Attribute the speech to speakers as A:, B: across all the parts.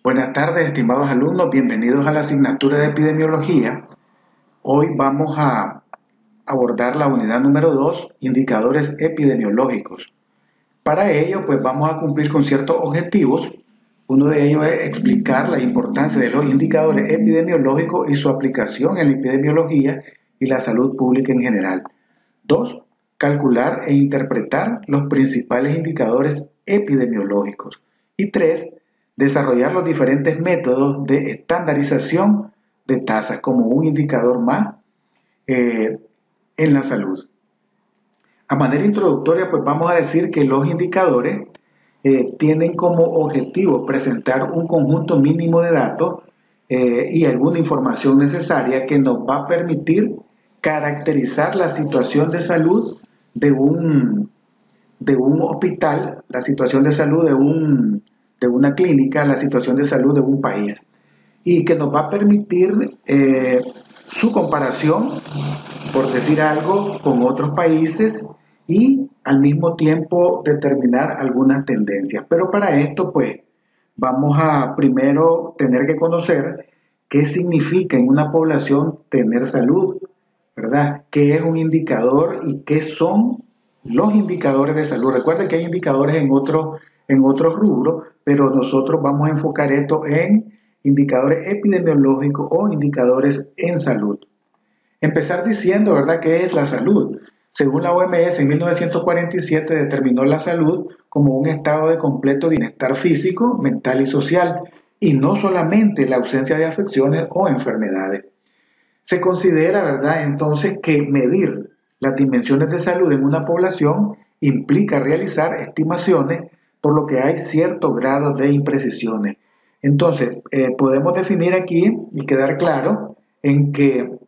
A: Buenas tardes, estimados alumnos, bienvenidos a la asignatura de epidemiología. Hoy vamos a abordar la unidad número 2, indicadores epidemiológicos. Para ello, pues vamos a cumplir con ciertos objetivos. Uno de ellos es explicar la importancia de los indicadores epidemiológicos y su aplicación en la epidemiología y la salud pública en general. 2. Calcular e interpretar los principales indicadores epidemiológicos. Y 3. Desarrollar los diferentes métodos de estandarización de tasas como un indicador más en la salud. A manera introductoria, pues vamos a decir que los indicadores tienen como objetivo presentar un conjunto mínimo de datos y alguna información necesaria que nos va a permitir caracterizar la situación de salud de un hospital, la situación de salud de una clínica, la situación de salud de un país, y que nos va a permitir su comparación, por decir algo, con otros países y al mismo tiempo determinar algunas tendencias. Pero para esto, pues, vamos a primero tener que conocer qué significa en una población tener salud, ¿verdad? ¿Qué es un indicador y qué son los indicadores de salud? Recuerden que hay indicadores en otros rubros, pero nosotros vamos a enfocar esto en indicadores epidemiológicos o indicadores en salud. Empezar diciendo, ¿verdad?, qué es la salud. Según la OMS, en 1947 determinó la salud como un estado de completo bienestar físico, mental y social, y no solamente la ausencia de afecciones o enfermedades. Se considera, ¿verdad?, entonces que medir las dimensiones de salud en una población implica realizar estimaciones, por lo que hay cierto grado de imprecisiones. Entonces, podemos definir aquí y quedar claro en que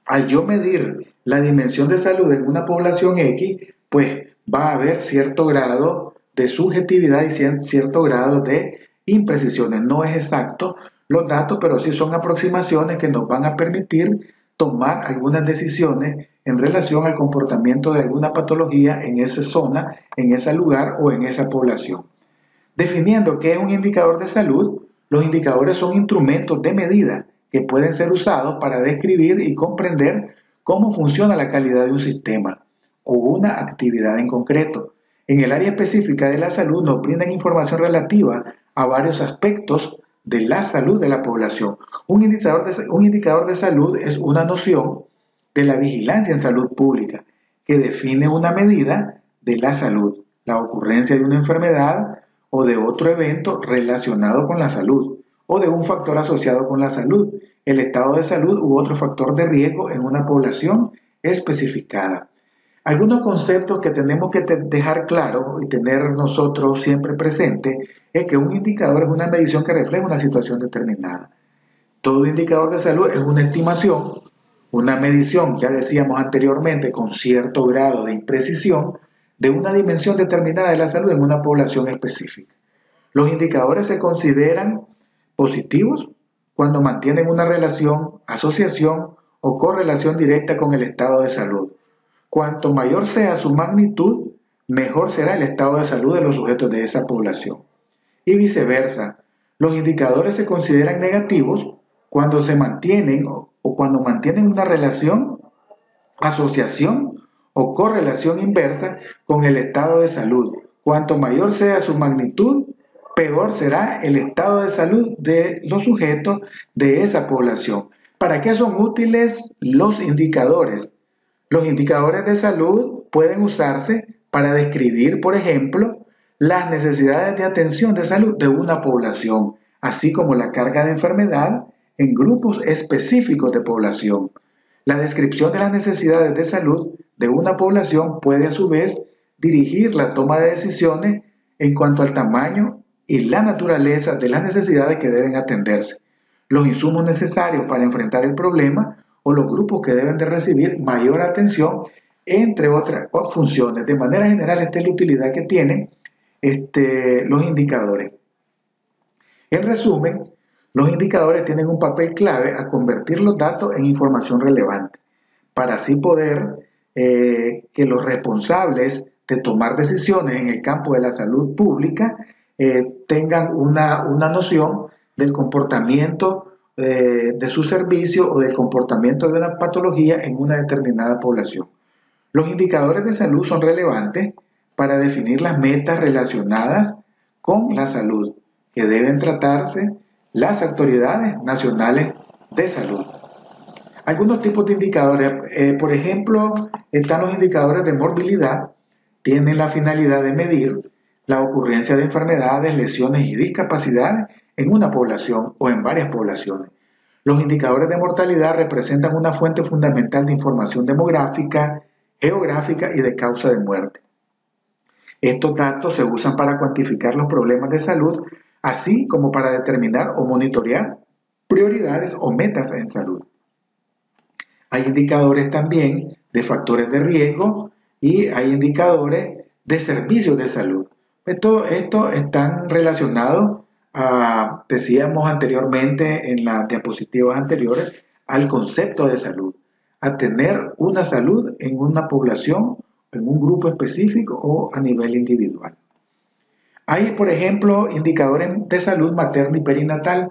A: al yo medir la dimensión de salud en una población X, pues va a haber cierto grado de subjetividad y cierto grado de imprecisiones. No es exacto los datos, pero sí son aproximaciones que nos van a permitir tomar algunas decisiones en relación al comportamiento de alguna patología en esa zona, en ese lugar o en esa población. Definiendo qué es un indicador de salud, los indicadores son instrumentos de medida que pueden ser usados para describir y comprender cómo funciona la calidad de un sistema o una actividad en concreto. En el área específica de la salud nos brindan información relativa a varios aspectos de la salud de la población. Un indicador de salud es una noción de la vigilancia en salud pública que define una medida de la salud, la ocurrencia de una enfermedad o de otro evento relacionado con la salud, o de un factor asociado con la salud, el estado de salud u otro factor de riesgo en una población especificada. Algunos conceptos que tenemos que dejar claros y tener nosotros siempre presente es que un indicador es una medición que refleja una situación determinada. Todo indicador de salud es una estimación, una medición, ya decíamos anteriormente, con cierto grado de imprecisión de una dimensión determinada de la salud en una población específica. Los indicadores se consideran positivos cuando mantienen una relación, asociación o correlación directa con el estado de salud. Cuanto mayor sea su magnitud, mejor será el estado de salud de los sujetos de esa población. Y viceversa, los indicadores se consideran negativos cuando se mantienen o cuando mantienen una relación, asociación o correlación inversa con el estado de salud. Cuanto mayor sea su magnitud, peor será el estado de salud de los sujetos de esa población. ¿Para qué son útiles los indicadores? Los indicadores de salud pueden usarse para describir, por ejemplo, las necesidades de atención de salud de una población, así como la carga de enfermedad en grupos específicos de población. La descripción de las necesidades de salud de una población puede a su vez dirigir la toma de decisiones en cuanto al tamaño y la naturaleza de las necesidades que deben atenderse, los insumos necesarios para enfrentar el problema o los grupos que deben de recibir mayor atención, entre otras funciones. De manera general, esta es la utilidad que tienen los indicadores. En resumen, los indicadores tienen un papel clave a convertir los datos en información relevante, para así poder que los responsables de tomar decisiones en el campo de la salud pública tengan una noción del comportamiento de su servicio o del comportamiento de una patología en una determinada población. Los indicadores de salud son relevantes para definir las metas relacionadas con la salud que deben tratarse las autoridades nacionales de salud. Algunos tipos de indicadores, por ejemplo, están los indicadores de morbilidad, tienen la finalidad de medir la ocurrencia de enfermedades, lesiones y discapacidades en una población o en varias poblaciones. Los indicadores de mortalidad representan una fuente fundamental de información demográfica, geográfica y de causa de muerte. Estos datos se usan para cuantificar los problemas de salud, así como para determinar o monitorear prioridades o metas en salud. Hay indicadores también de factores de riesgo y hay indicadores de servicios de salud. Todo esto están relacionados, decíamos anteriormente en las diapositivas anteriores, al concepto de salud, a tener una salud en una población, en un grupo específico o a nivel individual. Hay, por ejemplo, indicadores de salud materna y perinatal.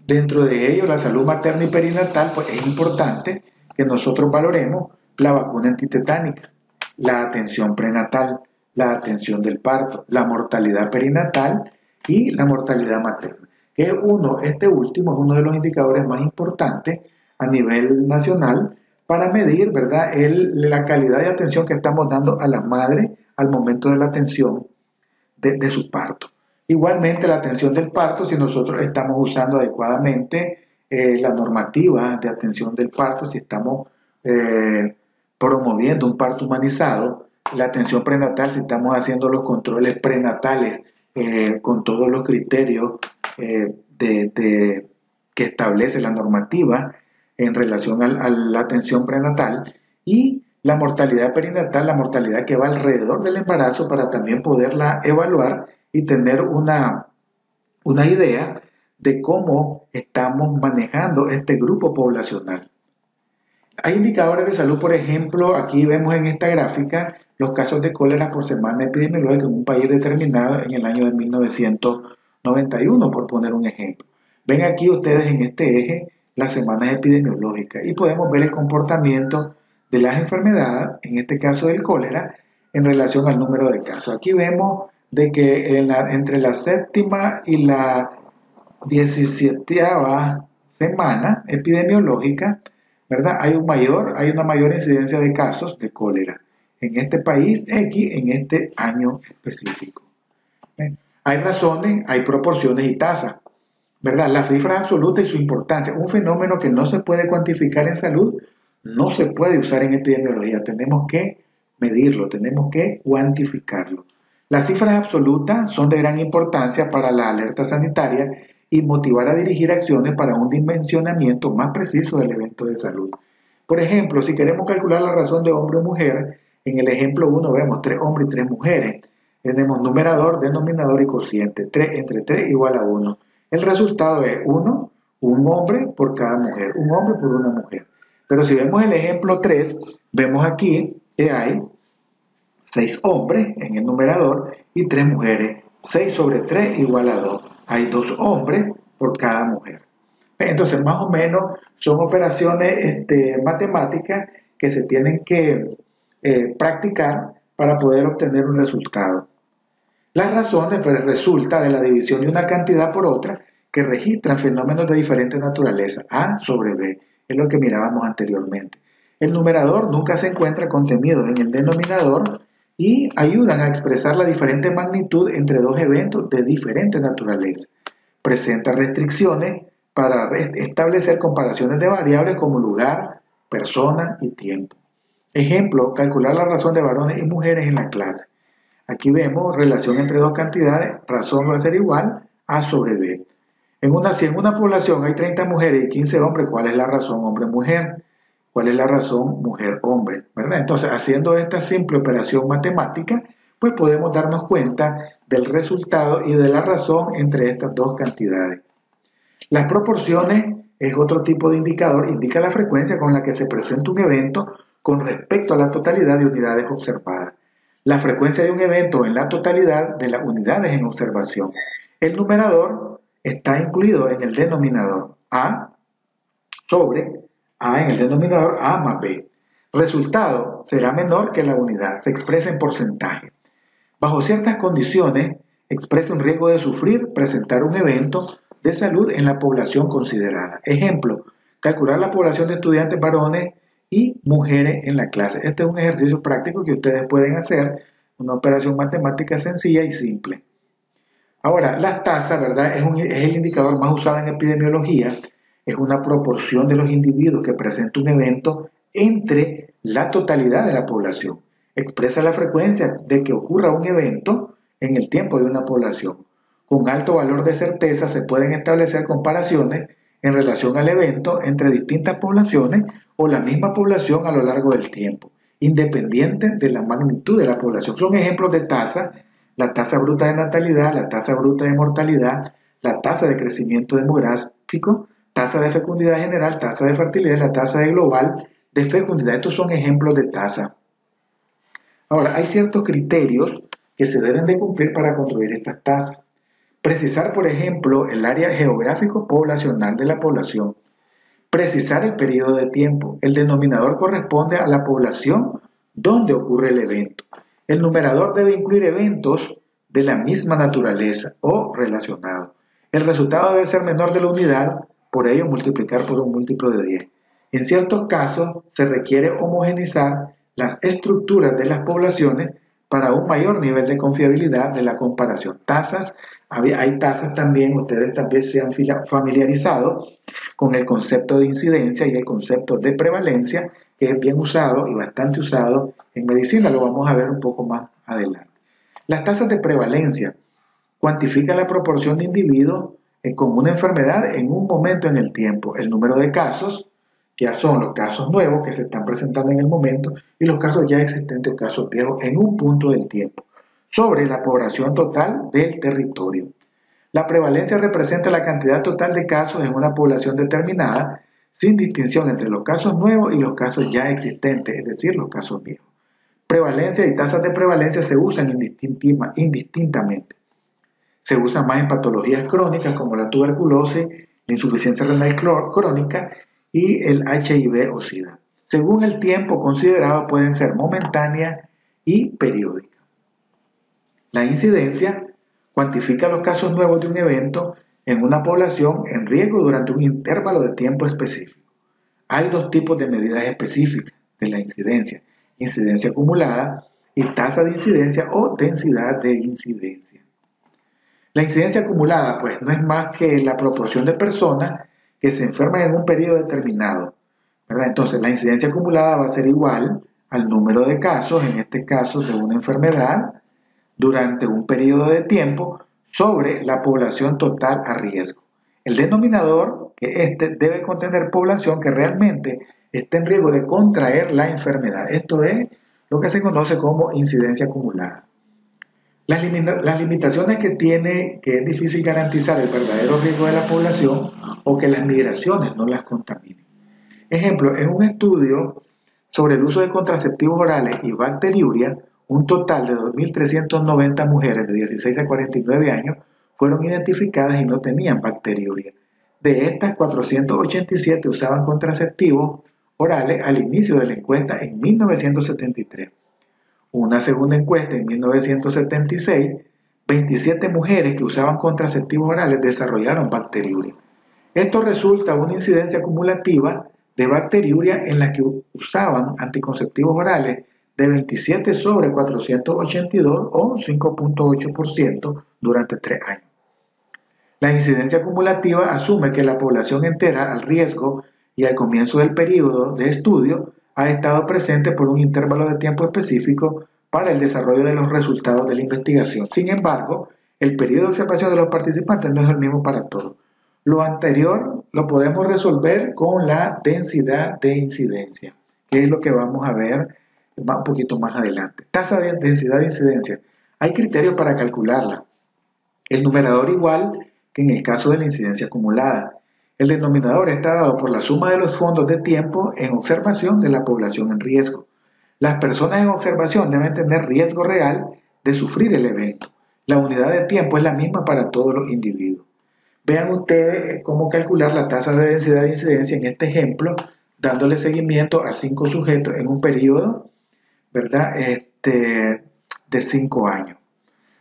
A: Dentro de ellos, la salud materna y perinatal, pues es importante que nosotros valoremos la vacuna antitetánica, la atención prenatal, la atención del parto, la mortalidad perinatal y la mortalidad materna. Este último es uno de los indicadores más importantes a nivel nacional para medir, ¿verdad?, la calidad de atención que estamos dando a las madres al momento de la atención de su parto. Igualmente la atención del parto, si nosotros estamos usando adecuadamente la normativa de atención del parto, si estamos promoviendo un parto humanizado, la atención prenatal, si estamos haciendo los controles prenatales con todos los criterios que establece la normativa en relación a la atención prenatal, y la mortalidad perinatal, la mortalidad que va alrededor del embarazo, para también poderla evaluar y tener una idea de cómo estamos manejando este grupo poblacional. Hay indicadores de salud, por ejemplo, aquí vemos en esta gráfica los casos de cólera por semana epidemiológica en un país determinado en el año de 1991, por poner un ejemplo. Ven aquí ustedes en este eje las semanas epidemiológicas y podemos ver el comportamiento de las enfermedades, en este caso del cólera, en relación al número de casos. Aquí vemos de que entre la séptima y la 17ª semana epidemiológica, ¿verdad?, hay una mayor incidencia de casos de cólera en este país X en este año específico. Hay razones, hay proporciones y tasas, ¿verdad? La cifra absoluta y su importancia. Un fenómeno que no se puede cuantificar en salud no se puede usar en epidemiología. Tenemos que medirlo, tenemos que cuantificarlo. Las cifras absolutas son de gran importancia para la alerta sanitaria y motivar a dirigir acciones para un dimensionamiento más preciso del evento de salud. Por ejemplo, si queremos calcular la razón de hombre o mujer, en el ejemplo 1 vemos 3 hombres y 3 mujeres. Tenemos numerador, denominador y cociente. 3 entre 3 igual a 1. El resultado es 1, un hombre por cada mujer, un hombre por una mujer. Pero si vemos el ejemplo 3, vemos aquí que hay 6 hombres en el numerador y 3 mujeres. 6 sobre 3 igual a 2. Hay 2 hombres por cada mujer. Entonces, más o menos son operaciones matemáticas que se tienen que practicar para poder obtener un resultado. Las razones pues, resulta de la división de una cantidad por otra que registran fenómenos de diferente naturaleza, A sobre B, es lo que mirábamos anteriormente. El numerador nunca se encuentra contenido en el denominador y ayudan a expresar la diferente magnitud entre dos eventos de diferente naturaleza. Presenta restricciones para establecer comparaciones de variables como lugar, persona y tiempo. Ejemplo, calcular la razón de varones y mujeres en la clase. Aquí vemos relación entre dos cantidades, razón va a ser igual a sobre B. Si en una población hay 30 mujeres y 15 hombres, ¿cuál es la razón hombre-mujer? ¿Cuál es la razón mujer-hombre? ¿Verdad? Entonces, haciendo esta simple operación matemática, pues podemos darnos cuenta del resultado y de la razón entre estas dos cantidades. Las proporciones es otro tipo de indicador, indica la frecuencia con la que se presenta un evento con respecto a la totalidad de unidades observadas. la frecuencia de un evento en la totalidad de las unidades en observación. El numerador está incluido en el denominador A sobre A en el denominador A más B. Resultado será menor que la unidad, se expresa en porcentaje. Bajo ciertas condiciones, expresa un riesgo de sufrir, presentar un evento de salud en la población considerada. Ejemplo, calcular la población de estudiantes varones y mujeres en la clase. Este es un ejercicio práctico que ustedes pueden hacer, una operación matemática sencilla y simple. Ahora, las tasas, ¿verdad? Es el indicador más usado en epidemiología. Es una proporción de los individuos que presenta un evento entre la totalidad de la población. Expresa la frecuencia de que ocurra un evento en el tiempo de una población. Con alto valor de certeza se pueden establecer comparaciones en relación al evento entre distintas poblaciones o la misma población a lo largo del tiempo, independiente de la magnitud de la población. Son ejemplos de tasas: la tasa bruta de natalidad, la tasa bruta de mortalidad, la tasa de crecimiento demográfico, tasa de fecundidad general, tasa de fertilidad, la tasa de global de fecundidad. Estos son ejemplos de tasa. Ahora, hay ciertos criterios que se deben de cumplir para construir estas tasas. Precisar, por ejemplo, el área geográfico poblacional de la población. Precisar el periodo de tiempo. El denominador corresponde a la población donde ocurre el evento. El numerador debe incluir eventos de la misma naturaleza o relacionados. El resultado debe ser menor de la unidad, por ello multiplicar por un múltiplo de 10. En ciertos casos se requiere homogeneizar las estructuras de las poblaciones para un mayor nivel de confiabilidad de la comparación. Tasas, hay tasas también, ustedes también se han familiarizado con el concepto de incidencia y el concepto de prevalencia, que es bien usado y bastante usado en medicina. Lo vamos a ver un poco más adelante. Las tasas de prevalencia cuantifican la proporción de individuos con una enfermedad en un momento en el tiempo, el número de casos, que ya son los casos nuevos que se están presentando en el momento, y los casos ya existentes o casos viejos en un punto del tiempo, sobre la población total del territorio. La prevalencia representa la cantidad total de casos en una población determinada, sin distinción entre los casos nuevos y los casos ya existentes, es decir, los casos viejos. Prevalencia y tasas de prevalencia se usan indistintamente. Se usan más en patologías crónicas como la tuberculosis, la insuficiencia renal crónica y el HIV o SIDA. Según el tiempo considerado, pueden ser momentáneas y periódicas. La incidencia cuantifica los casos nuevos de un evento en una población en riesgo durante un intervalo de tiempo específico. Hay dos tipos de medidas específicas de la incidencia: incidencia acumulada y tasa de incidencia o densidad de incidencia. La incidencia acumulada, pues, no es más que la proporción de personas que se enferman en un periodo determinado, ¿verdad? Entonces, la incidencia acumulada va a ser igual al número de casos, en este caso de una enfermedad, durante un periodo de tiempo sobre la población total a riesgo. El denominador, que debe contener población que realmente esté en riesgo de contraer la enfermedad. Esto es lo que se conoce como incidencia acumulada. Las limitaciones que tiene, que es difícil garantizar el verdadero riesgo de la población o que las migraciones no las contaminen. Ejemplo, en un estudio sobre el uso de contraceptivos orales y bacteriuria, un total de 2.390 mujeres de 16 a 49 años fueron identificadas y no tenían bacteriuria. De estas, 487 usaban contraceptivos orales al inicio de la encuesta en 1973. Una segunda encuesta en 1976, 27 mujeres que usaban contraceptivos orales desarrollaron bacteriuria. Esto resulta una incidencia acumulativa de bacteriuria en las que usaban anticonceptivos orales de 27 sobre 482 o 5.8% durante 3 años. La incidencia acumulativa asume que la población entera al riesgo y al comienzo del periodo de estudio ha estado presente por un intervalo de tiempo específico para el desarrollo de los resultados de la investigación. Sin embargo, el periodo de observación de los participantes no es el mismo para todos. Lo anterior lo podemos resolver con la densidad de incidencia, que es lo que vamos a ver un poquito más adelante. Tasa de densidad de incidencia. Hay criterios para calcularla. El numerador igual que en el caso de la incidencia acumulada. El denominador está dado por la suma de los fondos de tiempo en observación de la población en riesgo. Las personas en observación deben tener riesgo real de sufrir el evento. La unidad de tiempo es la misma para todos los individuos. Vean ustedes cómo calcular la tasa de densidad de incidencia en este ejemplo, dándole seguimiento a 5 sujetos en un periodo, ¿verdad? De 5 años.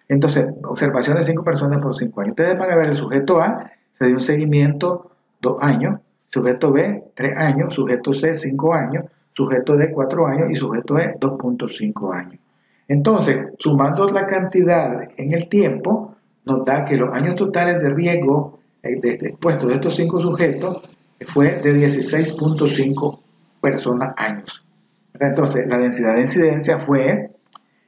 A: Entonces, observación de 5 personas por 5 años. Ustedes van a ver el sujeto A, se dio un seguimiento 2 años, sujeto B 3 años, sujeto C 5 años, sujeto D 4 años y sujeto E 2.5 años. Entonces, sumando la cantidad en el tiempo, nos da que los años totales de riesgo expuestos de estos 5 sujetos fue de 16.5 personas años. Entonces, la densidad de incidencia fue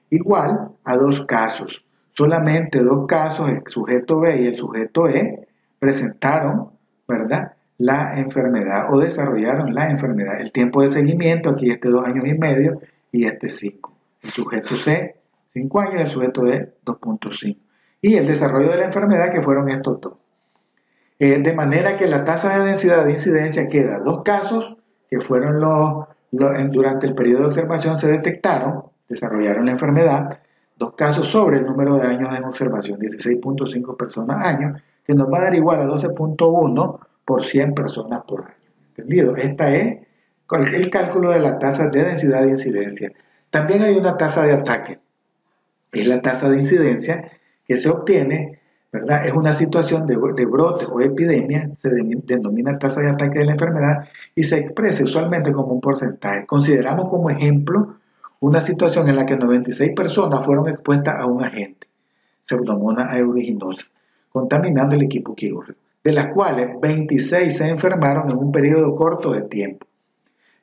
A: igual a 2 casos. Solamente 2 casos, el sujeto B y el sujeto E, presentaron, ¿verdad?, la enfermedad o desarrollaron la enfermedad. El tiempo de seguimiento, aquí 2 años y medio y 5. El sujeto C, 5 años, y el sujeto E, 2.5. Y el desarrollo de la enfermedad, que fueron estos 2. De manera que la tasa de densidad de incidencia queda 2 casos, que fueron durante el periodo de observación se detectaron, desarrollaron la enfermedad, 2 casos sobre el número de años en observación, 16.5 personas año, que nos va a dar igual a 12.1 por 100 personas por año. ¿Entendido? Esta es el cálculo de la tasa de densidad de incidencia. También hay una tasa de ataque. Es la tasa de incidencia que se obtiene, ¿verdad? Es una situación de brote o epidemia, se denomina tasa de ataque de la enfermedad y se expresa usualmente como un porcentaje. Consideramos como ejemplo una situación en la que 96 personas fueron expuestas a un agente, Pseudomonas aeruginosa, contaminando el equipo quirúrgico, de las cuales 26 se enfermaron en un periodo corto de tiempo.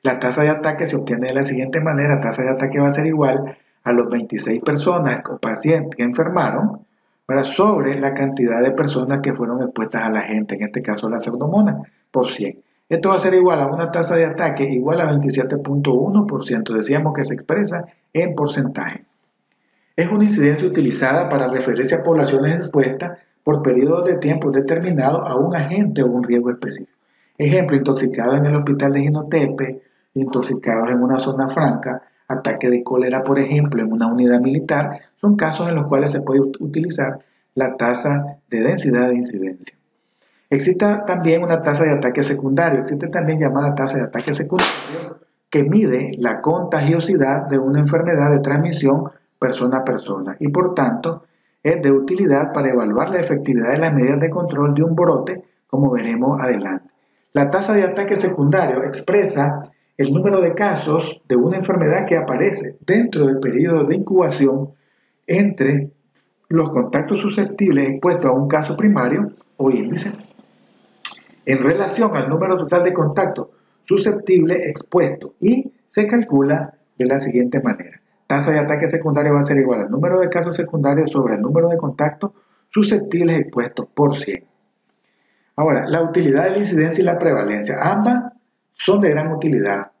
A: La tasa de ataque se obtiene de la siguiente manera: la tasa de ataque va a ser igual a los 26 personas o pacientes que enfermaron, ¿verdad?, sobre la cantidad de personas que fueron expuestas al agente, en este caso la pseudomonas, por 100. Esto va a ser igual a una tasa de ataque igual a 27.1%. Decíamos que se expresa en porcentaje. Es una incidencia utilizada para referirse a poblaciones expuestas por periodos de tiempo determinados a un agente o un riesgo específico. Ejemplo, intoxicados en el hospital de Jinotepe, intoxicados en una zona franca, ataque de cólera, por ejemplo, en una unidad militar, son casos en los cuales se puede utilizar la tasa de densidad de incidencia. Existe también una tasa de ataque secundario, existe también llamada tasa de ataque secundario, que mide la contagiosidad de una enfermedad de transmisión persona a persona y por tanto es de utilidad para evaluar la efectividad de las medidas de control de un brote, como veremos adelante. La tasa de ataque secundario expresa el número de casos de una enfermedad que aparece dentro del periodo de incubación entre los contactos susceptibles expuestos a un caso primario o índice en relación al número total de contactos susceptibles expuestos y se calcula de la siguiente manera. Tasa de ataque secundario va a ser igual al número de casos secundarios sobre el número de contactos susceptibles expuestos por 100. Ahora, la utilidad de la incidencia y la prevalencia. Ambas son de gran utilidad,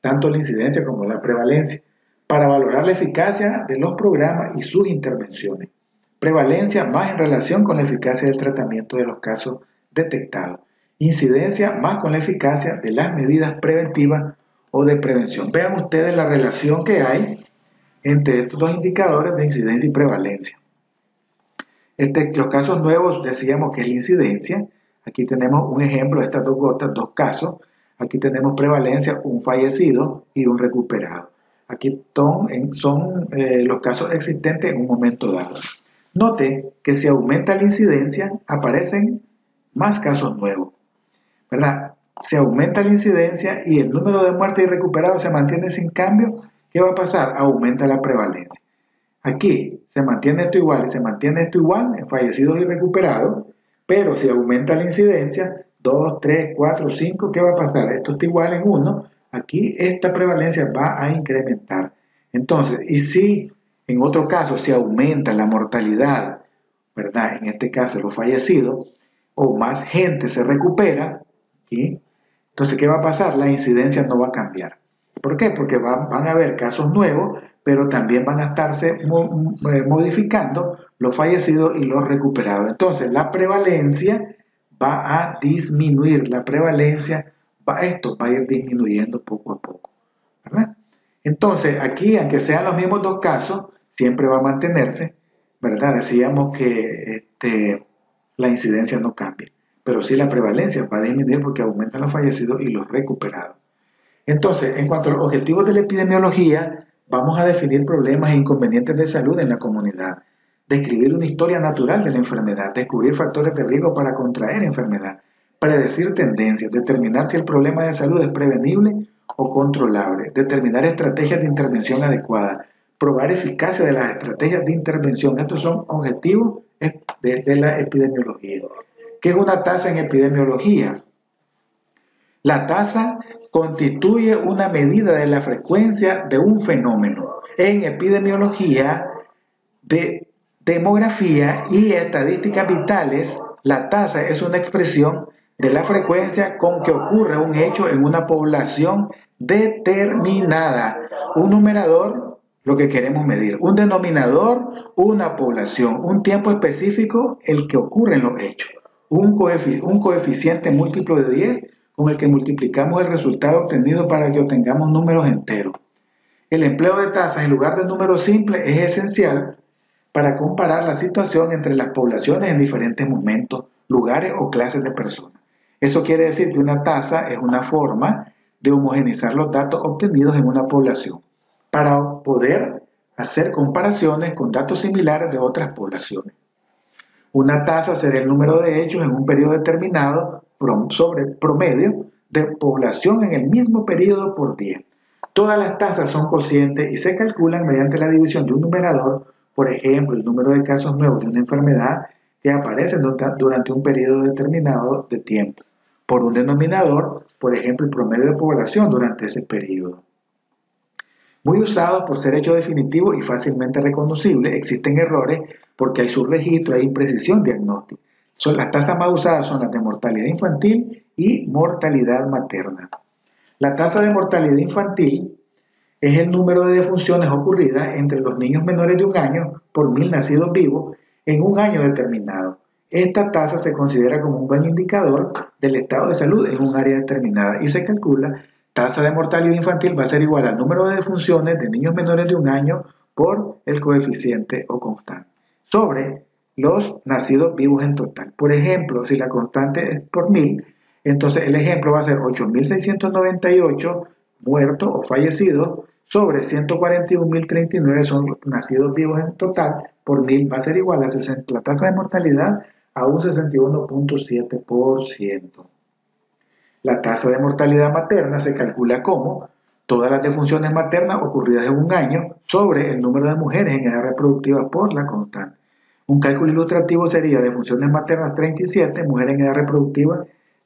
A: tanto la incidencia como la prevalencia, para valorar la eficacia de los programas y sus intervenciones. Prevalencia más en relación con la eficacia del tratamiento de los casos detectados. Incidencia más con la eficacia de las medidas preventivas o de prevención. Vean ustedes la relación que hay entre estos dos indicadores de incidencia y prevalencia. Los casos nuevos decíamos que es la incidencia. Aquí tenemos un ejemplo de estas 2 gotas, 2 casos. Aquí tenemos prevalencia, un fallecido y un recuperado. Aquí son los casos existentes en un momento dado. Note que si aumenta la incidencia, aparecen más casos nuevos, ¿verdad? Si aumenta la incidencia y el número de muertes y recuperados se mantiene sin cambio, ¿qué va a pasar? Aumenta la prevalencia. Aquí se mantiene esto igual y se mantiene esto igual en fallecidos y recuperados, pero si aumenta la incidencia, 2, 3, 4, 5, ¿qué va a pasar? Esto está igual en 1, aquí esta prevalencia va a incrementar. Entonces, y si en otro caso se aumenta la mortalidad, ¿verdad?, en este caso los fallecidos, o más gente se recupera, ¿sí?, entonces, ¿qué va a pasar? La incidencia no va a cambiar. ¿Por qué? Porque van a haber casos nuevos, pero también van a estarse modificando los fallecidos y los recuperados. Entonces, la prevalencia va a disminuir, esto va a ir disminuyendo poco a poco, ¿verdad? Entonces, aquí, aunque sean los mismos dos casos, siempre va a mantenerse, ¿verdad? Decíamos que la incidencia no cambia, pero sí la prevalencia va a disminuir porque aumentan los fallecidos y los recuperados. Entonces, en cuanto a los objetivos de la epidemiología, vamos a definir problemas e inconvenientes de salud en la comunidad, describir una historia natural de la enfermedad, descubrir factores de riesgo para contraer enfermedad, predecir tendencias, determinar si el problema de salud es prevenible o controlable, determinar estrategias de intervención adecuadas, probar eficacia de las estrategias de intervención. Estos son objetivos de la epidemiología. ¿Qué es una tasa en epidemiología? La tasa constituye una medida de la frecuencia de un fenómeno. En epidemiología, de demografía y estadísticas vitales, la tasa es una expresión de la frecuencia con que ocurre un hecho en una población determinada. Un numerador, lo que queremos medir. Un denominador, una población. Un tiempo específico, el que ocurre en los hechos. Un coeficiente múltiplo de 10 con el que multiplicamos el resultado obtenido para que obtengamos números enteros. El empleo de tasas en lugar de números simples es esencial para comparar la situación entre las poblaciones en diferentes momentos, lugares o clases de personas. Eso quiere decir que una tasa es una forma de homogeneizar los datos obtenidos en una población para poder hacer comparaciones con datos similares de otras poblaciones. Una tasa será el número de hechos en un periodo determinado sobre promedio de población en el mismo periodo por 10. Todas las tasas son cocientes y se calculan mediante la división de un numerador, por ejemplo, el número de casos nuevos de una enfermedad que aparecen durante un periodo determinado de tiempo, por un denominador, por ejemplo, el promedio de población durante ese periodo. Muy usados por ser hecho definitivo y fácilmente reconocible, existen errores porque hay subregistro, hay imprecisión diagnóstica. Las tasas más usadas son las de mortalidad infantil y mortalidad materna. La tasa de mortalidad infantil es el número de defunciones ocurridas entre los niños menores de 1 año por 1000 nacidos vivos en un año determinado. Esta tasa se considera como un buen indicador del estado de salud en un área determinada y se calcula. Tasa de mortalidad infantil va a ser igual al número de defunciones de niños menores de 1 año por el coeficiente o constante sobre los nacidos vivos en total. Por ejemplo, si la constante es por 1000, entonces el ejemplo va a ser 8.698 muertos o fallecidos sobre 141.039 son los nacidos vivos en total, por 1000 va a ser igual a la tasa de mortalidad a un 61.7%. La tasa de mortalidad materna se calcula como todas las defunciones maternas ocurridas en 1 año sobre el número de mujeres en edad reproductiva por la constante. Un cálculo ilustrativo sería defunciones maternas 37, mujeres en edad reproductiva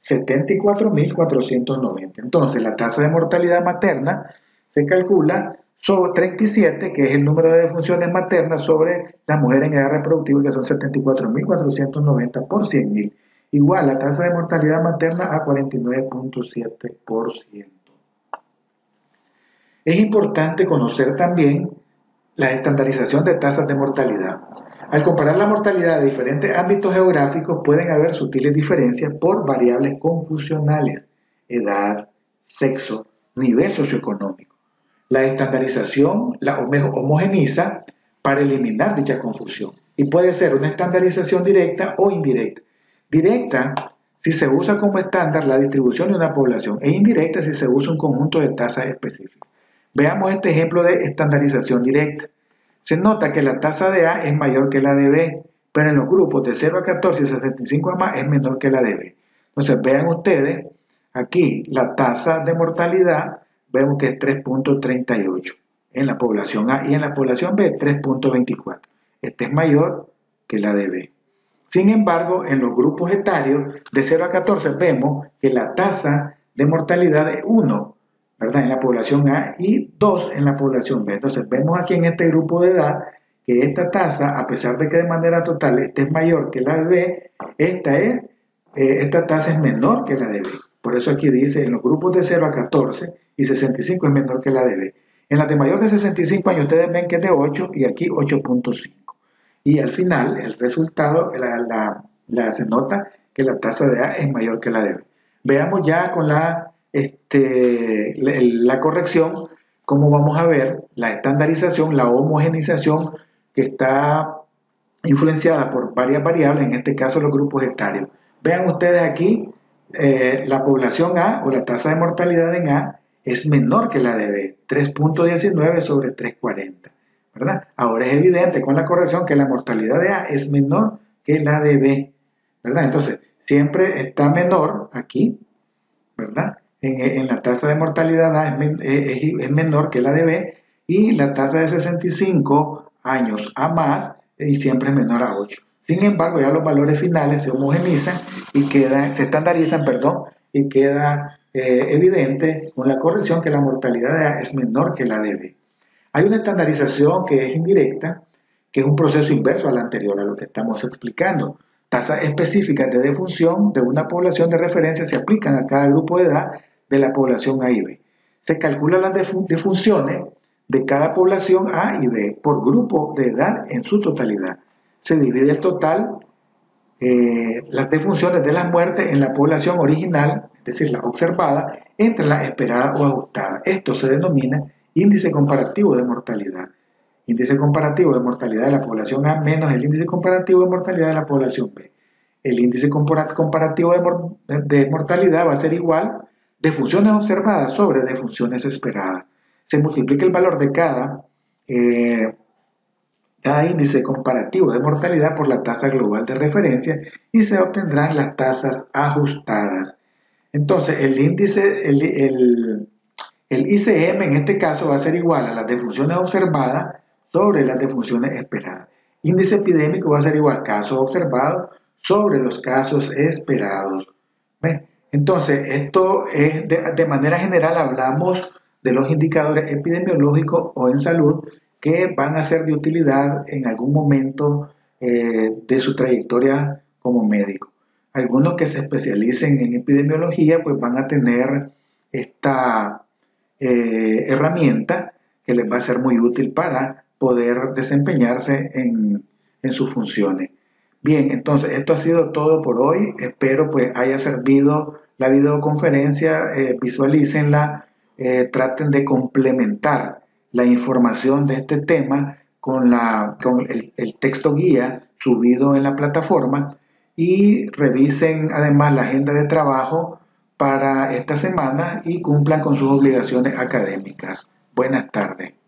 A: 74.490. Entonces, la tasa de mortalidad materna se calcula sobre 37, que es el número de defunciones maternas sobre las mujeres en edad reproductiva, que son 74.490 por 100.000. Igual la tasa de mortalidad materna a 49.7%. Es importante conocer también la estandarización de tasas de mortalidad. Al comparar la mortalidad de diferentes ámbitos geográficos pueden haber sutiles diferencias por variables confusionales, edad, sexo, nivel socioeconómico. La estandarización la homogeniza para eliminar dicha confusión y puede ser una estandarización directa o indirecta. Directa si se usa como estándar la distribución de una población e indirecta si se usa un conjunto de tasas específicas. Veamos este ejemplo de estandarización directa. Se nota que la tasa de A es mayor que la de B, pero en los grupos de 0 a 14 y 65 a más es menor que la de B. Entonces vean ustedes, aquí la tasa de mortalidad vemos que es 3.38 en la población A y en la población B 3.24. Este es mayor que la de B. Sin embargo, en los grupos etarios de 0 a 14 vemos que la tasa de mortalidad es 1, ¿verdad? En la población A y 2 en la población B. Entonces vemos aquí en este grupo de edad que esta tasa, a pesar de que de manera total esta es mayor que la de B, esta tasa es menor que la de B. Por eso aquí dice en los grupos de 0 a 14 y 65 es menor que la de B. En las de mayor de 65 años ustedes ven que es de 8 y aquí 8.5. Y al final el resultado se nota que la tasa de A es mayor que la de B. Veamos ya con la corrección cómo vamos a ver la estandarización, la homogenización que está influenciada por varias variables, en este caso los grupos etarios. Vean ustedes aquí, la población A o la tasa de mortalidad en A es menor que la de B, 3.19 sobre 3.40, ¿verdad? Ahora es evidente con la corrección que la mortalidad de A es menor que la de B, ¿verdad? Entonces, siempre está menor aquí, ¿verdad? En la tasa de mortalidad A es menor que la de B y la tasa de 65 años a más y siempre es menor a 8. Sin embargo, ya los valores finales se homogenizan y se estandarizan, perdón, y queda evidente con la corrección que la mortalidad de A es menor que la de B. Hay una estandarización que es indirecta, que es un proceso inverso al anterior, a lo que estamos explicando. Tasas específicas de defunción de una población de referencia se aplican a cada grupo de edad de la población A y B. Se calculan las defunciones de cada población A y B por grupo de edad en su totalidad. Se divide el total, las defunciones de las muertes en la población original, es decir, la observada, entre la esperada o ajustada. Esto se denomina índice comparativo de mortalidad. Índice comparativo de mortalidad de la población A menos el índice comparativo de mortalidad de la población B. El índice comparativo de mortalidad va a ser igual defunciones observadas sobre defunciones esperadas. Se multiplica el valor de cada índice comparativo de mortalidad por la tasa global de referencia y se obtendrán las tasas ajustadas. Entonces, el ICM en este caso va a ser igual a las defunciones observadas sobre las defunciones esperadas. Índice epidémico va a ser igual casos observados sobre los casos esperados. ¿Ven? Entonces, esto es de manera general hablamos de los indicadores epidemiológicos o en salud que van a ser de utilidad en algún momento de su trayectoria como médico. Algunos que se especialicen en epidemiología pues van a tener esta herramienta que les va a ser muy útil para poder desempeñarse en sus funciones. Bien, entonces esto ha sido todo por hoy. Espero pues haya servido la videoconferencia, visualícenla, traten de complementar la información de este tema con el texto guía subido en la plataforma y revisen además la agenda de trabajo para esta semana y cumplan con sus obligaciones académicas. Buenas tardes.